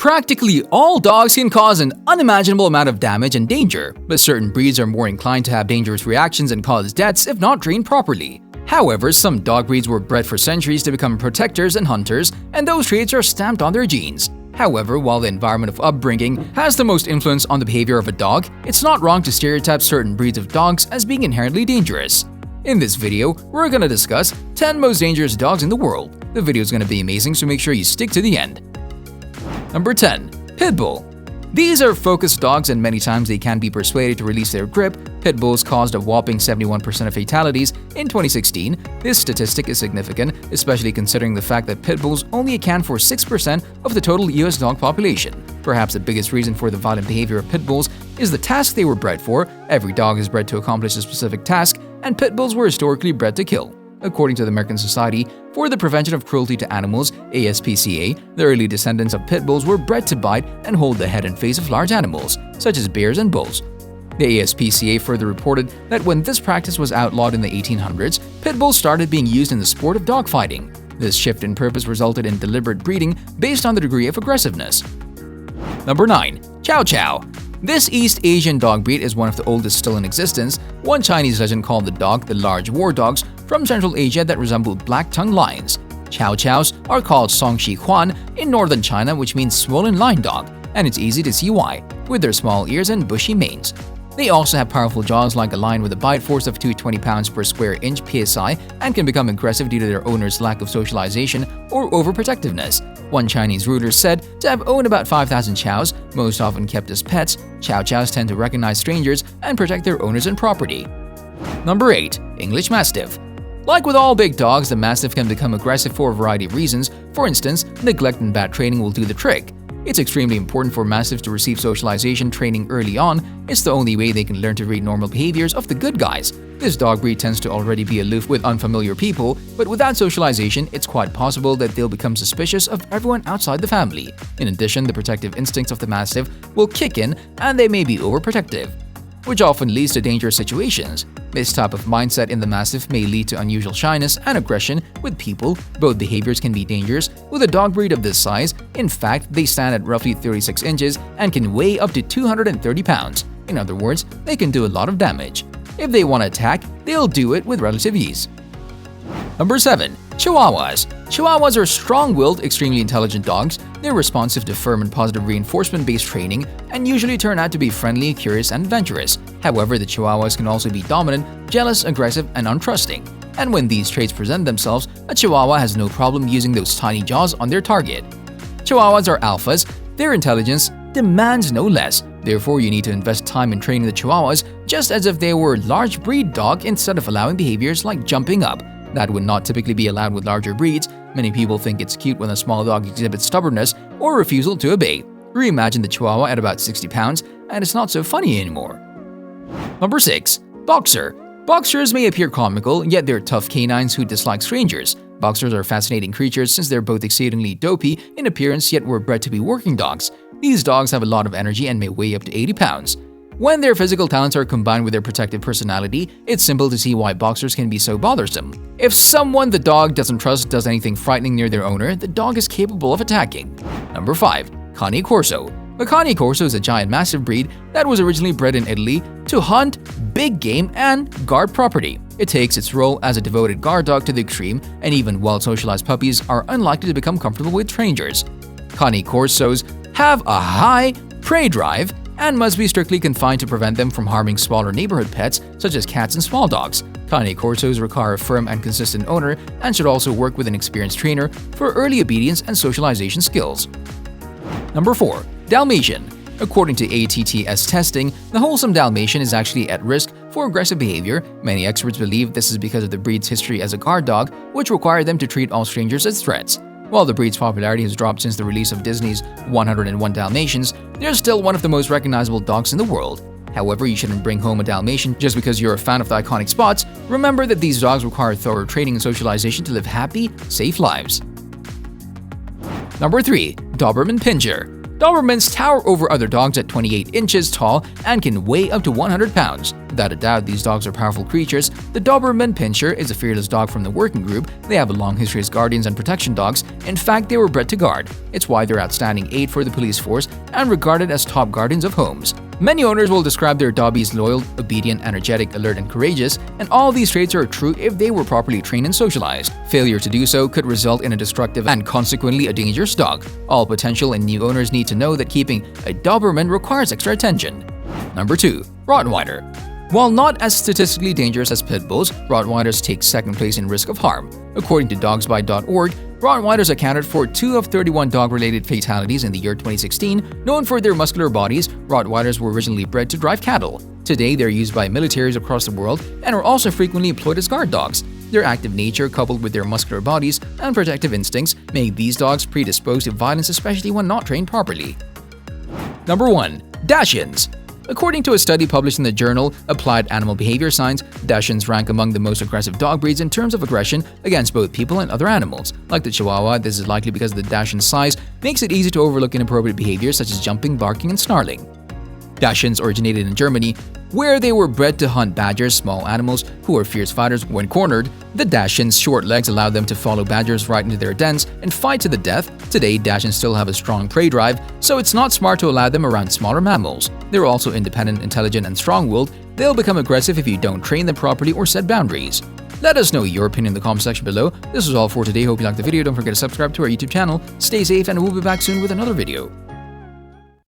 Practically all dogs can cause an unimaginable amount of damage and danger, but certain breeds are more inclined to have dangerous reactions and cause deaths if not trained properly. However, some dog breeds were bred for centuries to become protectors and hunters, and those traits are stamped on their genes. However, while the environment of upbringing has the most influence on the behavior of a dog, it's not wrong to stereotype certain breeds of dogs as being inherently dangerous. In this video, we're gonna discuss 10 most dangerous dogs in the world. The video is gonna be amazing, so make sure you stick to the end. Number 10. Pit Bull. These are focused dogs and many times they can be persuaded to release their grip. Pit bulls caused a whopping 71% of fatalities in 2016. This statistic is significant, especially considering the fact that pit bulls only account for 6% of the total US dog population. Perhaps the biggest reason for the violent behavior of pit bulls is the task they were bred for. Every dog is bred to accomplish a specific task, and pit bulls were historically bred to kill. According to the American Society for the Prevention of Cruelty to Animals (ASPCA), the early descendants of pit bulls were bred to bite and hold the head and face of large animals, such as bears and bulls. The ASPCA further reported that when this practice was outlawed in the 1800s, pit bulls started being used in the sport of dogfighting. This shift in purpose resulted in deliberate breeding based on the degree of aggressiveness. Number 9. Chow Chow. This East Asian dog breed is one of the oldest still in existence. One Chinese legend called the dog the large war dogs from Central Asia that resemble black-tongued lions. Chow Chows are called Songshi Huan in northern China, which means swollen lion dog, and it's easy to see why, with their small ears and bushy manes. They also have powerful jaws like a lion with a bite force of 220 pounds per square inch (psi) and can become aggressive due to their owner's lack of socialization or overprotectiveness. One Chinese ruler said to have owned about 5,000 chows, most often kept as pets. Chow Chows tend to recognize strangers and protect their owners and property. Number 8. English Mastiff. Like with all big dogs, the Mastiff can become aggressive for a variety of reasons. For instance, neglect and bad training will do the trick. It's extremely important for Mastiffs to receive socialization training early on. It's the only way they can learn to read normal behaviors of the good guys. This dog breed tends to already be aloof with unfamiliar people, but without socialization, it's quite possible that they'll become suspicious of everyone outside the family. In addition, the protective instincts of the Mastiff will kick in and they may be overprotective, which often leads to dangerous situations. This type of mindset in the Mastiff may lead to unusual shyness and aggression with people. Both behaviors can be dangerous with a dog breed of this size. In fact, they stand at roughly 36 inches and can weigh up to 230 pounds. In other words, they can do a lot of damage. If they want to attack, they'll do it with relative ease. Number 7. Chihuahuas. Chihuahuas are strong-willed, extremely intelligent dogs. They're responsive to firm and positive reinforcement-based training and usually turn out to be friendly, curious, and adventurous. However, the Chihuahuas can also be dominant, jealous, aggressive, and untrusting. And when these traits present themselves, a Chihuahua has no problem using those tiny jaws on their target. Chihuahuas are alphas. Their intelligence demands no less. Therefore, you need to invest time in training the Chihuahuas just as if they were a large breed dog instead of allowing behaviors like jumping up. That would not typically be allowed with larger breeds. Many people think it's cute when a small dog exhibits stubbornness or refusal to obey. Reimagine the Chihuahua at about 60 pounds and it's not so funny anymore. Number 6. Boxer. Boxers may appear comical, yet they're tough canines who dislike strangers. Boxers are fascinating creatures since they're both exceedingly dopey in appearance yet were bred to be working dogs. These dogs have a lot of energy and may weigh up to 80 pounds. When their physical talents are combined with their protective personality, it's simple to see why boxers can be so bothersome. If someone the dog doesn't trust does anything frightening near their owner, the dog is capable of attacking. Number 5. Cane Corso. The Cane Corso is a giant mastiff breed that was originally bred in Italy to hunt big game and guard property. It takes its role as a devoted guard dog to the extreme, and even well-socialized puppies are unlikely to become comfortable with strangers. Cane Corsos have a high prey drive and must be strictly confined to prevent them from harming smaller neighborhood pets such as cats and small dogs. Cane Corsos require a firm and consistent owner and should also work with an experienced trainer for early obedience and socialization skills. Number 4. Dalmatian. According to ATTS testing, the wholesome Dalmatian is actually at risk for aggressive behavior. Many experts believe this is because of the breed's history as a guard dog, which required them to treat all strangers as threats. While the breed's popularity has dropped since the release of Disney's 101 Dalmatians, they're still one of the most recognizable dogs in the world. However, you shouldn't bring home a Dalmatian just because you're a fan of the iconic spots. Remember that these dogs require thorough training and socialization to live happy, safe lives. Number 3. Doberman Pinscher. Dobermans tower over other dogs at 28 inches tall and can weigh up to 100 pounds. Without a doubt, these dogs are powerful creatures. The Doberman Pinscher is a fearless dog from the working group. They have a long history as guardians and protection dogs. In fact, they were bred to guard. It's why they're outstanding aid for the police force and regarded as top guardians of homes. Many owners will describe their doggies loyal, obedient, energetic, alert, and courageous, and all these traits are true if they were properly trained and socialized. Failure to do so could result in a destructive and consequently a dangerous dog. All potential and new owners need to know that keeping a Doberman requires extra attention. Number 2. Rottweiler. While not as statistically dangerous as pit bulls, Rottweilers take second place in risk of harm. According to dogsbite.org, Rottweilers accounted for 2 of 31 dog-related fatalities in the year 2016. Known for their muscular bodies, Rottweilers were originally bred to drive cattle. Today, they're used by militaries across the world and are also frequently employed as guard dogs. Their active nature, coupled with their muscular bodies and protective instincts, make these dogs predisposed to violence, especially when not trained properly. Number 1. Dachshunds. According to a study published in the journal Applied Animal Behavior Science, Dachshunds rank among the most aggressive dog breeds in terms of aggression against both people and other animals. Like the Chihuahua, this is likely because the Dachshund's size makes it easy to overlook inappropriate behaviors such as jumping, barking, and snarling. Dachshunds originated in Germany, where they were bred to hunt badgers, small animals who are fierce fighters when cornered. The Dachshunds' short legs allowed them to follow badgers right into their dens and fight to the death. Today, Dachshunds still have a strong prey drive, so it's not smart to allow them around smaller mammals. They're also independent, intelligent, and strong-willed. They'll become aggressive if you don't train them properly or set boundaries. Let us know your opinion in the comment section below. This was all for today. Hope you liked the video. Don't forget to subscribe to our YouTube channel. Stay safe, and we'll be back soon with another video.